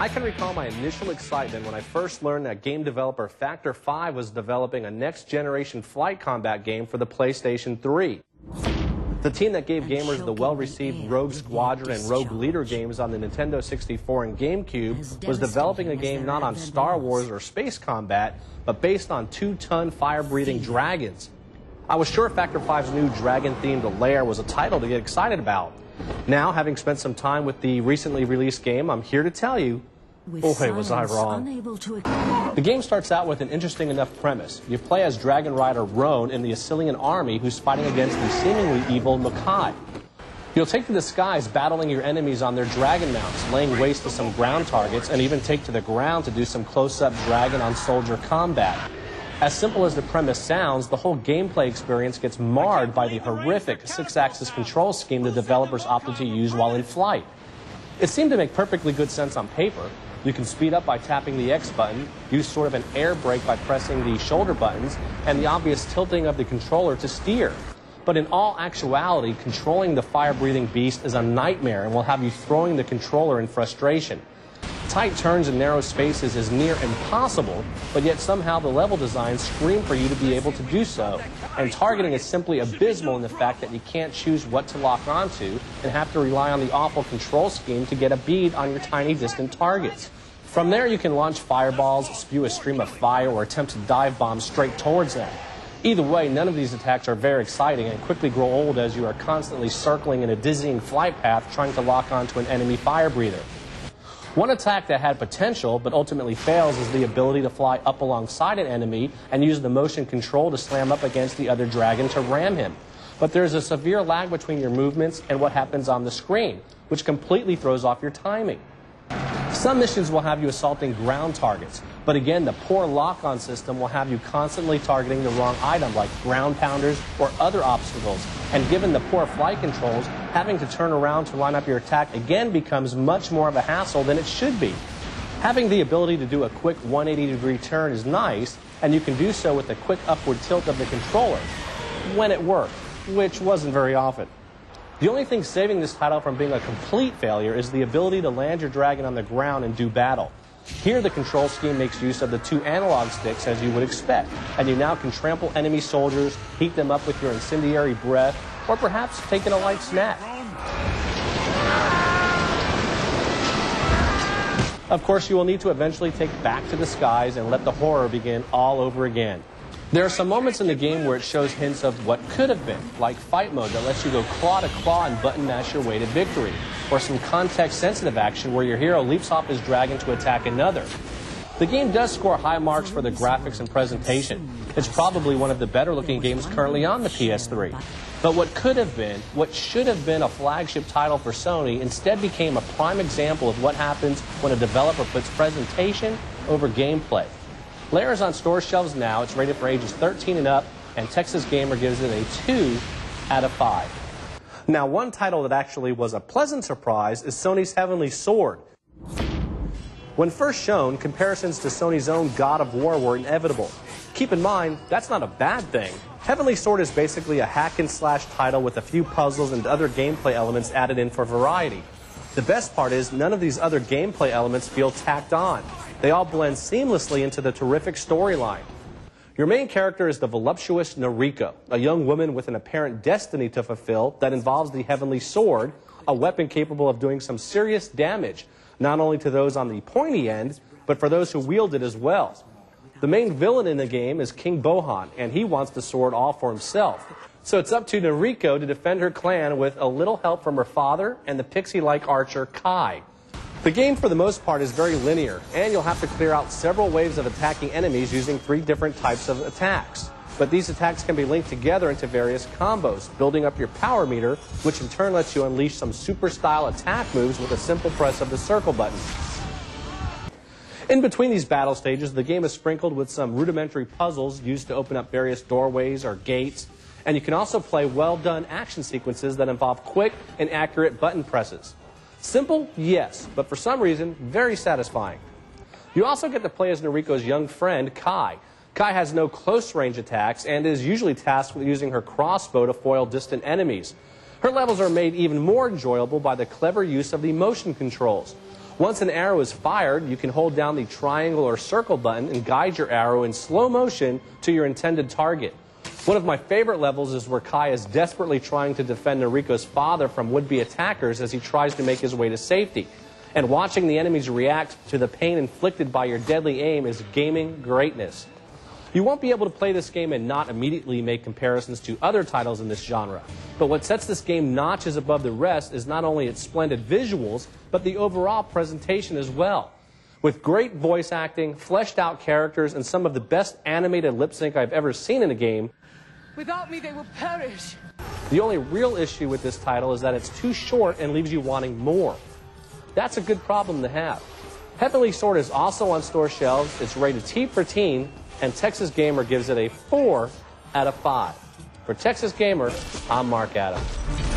I can recall my initial excitement when I first learned that game developer Factor 5 was developing a next-generation flight combat game for the PlayStation 3. The team that gave gamers the well-received Rogue Squadron and Rogue Leader games on the Nintendo 64 and GameCube was developing a game not on Star Wars or space combat, but based on 2-ton fire-breathing dragons. I was sure Factor 5's new dragon-themed Lair was a title to get excited about. Now, having spent some time with the recently released game, I'm here to tell you, boy, was I wrong. The game starts out with an interesting enough premise. You play as Dragon Rider Roan in the Assyrian army who's fighting against the seemingly evil Makai. You'll take to the skies battling your enemies on their dragon mounts, laying waste to some ground targets, and even take to the ground to do some close-up dragon-on-soldier combat. As simple as the premise sounds, the whole gameplay experience gets marred by the horrific 6-axis control scheme the developers opted to use while in flight. It seemed to make perfectly good sense on paper. You can speed up by tapping the X button, use sort of an air brake by pressing the shoulder buttons, and the obvious tilting of the controller to steer. But in all actuality, controlling the fire-breathing beast is a nightmare and will have you throwing the controller in frustration. Tight turns and narrow spaces is near impossible, but yet somehow the level designs scream for you to be able to do so. And targeting is simply abysmal in the fact that you can't choose what to lock onto and have to rely on the awful control scheme to get a bead on your tiny distant targets. From there you can launch fireballs, spew a stream of fire, or attempt to dive bomb straight towards them. Either way, none of these attacks are very exciting and quickly grow old as you are constantly circling in a dizzying flight path trying to lock onto an enemy fire breather. One attack that had potential but ultimately fails is the ability to fly up alongside an enemy and use the motion control to slam up against the other dragon to ram him. But there's a severe lag between your movements and what happens on the screen, which completely throws off your timing. Some missions will have you assaulting ground targets, but again, the poor lock-on system will have you constantly targeting the wrong item like ground pounders or other obstacles. And given the poor flight controls, having to turn around to line up your attack again becomes much more of a hassle than it should be. Having the ability to do a quick 180-degree turn is nice, and you can do so with a quick upward tilt of the controller, when it worked, which wasn't very often. The only thing saving this title from being a complete failure is the ability to land your dragon on the ground and do battle. Here the control scheme makes use of the 2 analog sticks as you would expect, and you now can trample enemy soldiers, heat them up with your incendiary breath, or perhaps take in a light snack. Of course, you will need to eventually take back to the skies and let the horror begin all over again. There are some moments in the game where it shows hints of what could have been, like fight mode that lets you go claw to claw and button mash your way to victory, or some context-sensitive action where your hero leaps off his dragon to attack another. The game does score high marks for the graphics and presentation. It's probably one of the better-looking games currently on the PS3. But what could have been, what should have been a flagship title for Sony instead became a prime example of what happens when a developer puts presentation over gameplay. Lair is on store shelves now. It's rated for ages 13 and up, and Texas Gamer gives it a 2 out of 5. Now, one title that actually was a pleasant surprise is Sony's HeavenlySword. When first shown, comparisons to Sony's own God of War were inevitable. Keep in mind, that's not a bad thing. HeavenlySword is basically a hack-and-slash title with a few puzzles and other gameplay elements added in for variety. The best part is none of these other gameplay elements feel tacked on. They all blend seamlessly into the terrific storyline. Your main character is the voluptuous Noriko, a young woman with an apparent destiny to fulfill that involves the Heavenly Sword, a weapon capable of doing some serious damage, not only to those on the pointy end, but for those who wield it as well. The main villain in the game is King Bohan, and he wants the sword all for himself. So it's up to Noriko to defend her clan with a little help from her father and the pixie-like archer Kai. The game, for the most part, is very linear, and you'll have to clear out several waves of attacking enemies using 3 different types of attacks. But these attacks can be linked together into various combos, building up your power meter, which in turn lets you unleash some super-style attack moves with a simple press of the circle button. In between these battle stages, the game is sprinkled with some rudimentary puzzles used to open up various doorways or gates, and you can also play well-done action sequences that involve quick and accurate button presses. Simple? Yes, but for some reason, very satisfying. You also get to play as Noriko's young friend, Kai. Kai has no close-range attacks and is usually tasked with using her crossbow to foil distant enemies. Her levels are made even more enjoyable by the clever use of the motion controls. Once an arrow is fired, you can hold down the triangle or circle button and guide your arrow in slow motion to your intended target. One of my favorite levels is where Kai is desperately trying to defend Noriko's father from would-be attackers as he tries to make his way to safety. And watching the enemies react to the pain inflicted by your deadly aim is gaming greatness. You won't be able to play this game and not immediately make comparisons to other titles in this genre. But what sets this game notches above the rest is not only its splendid visuals, but the overall presentation as well. With great voice acting, fleshed out characters, and some of the best animated lip sync I've ever seen in a game. Without me, they will perish. The only real issue with this title is that it's too short and leaves you wanting more. That's a good problem to have. Heavenly Sword is also on store shelves. It's rated T for teen, and Texas Gamer gives it a 4 out of 5. For Texas Gamer, I'm Mark Adams.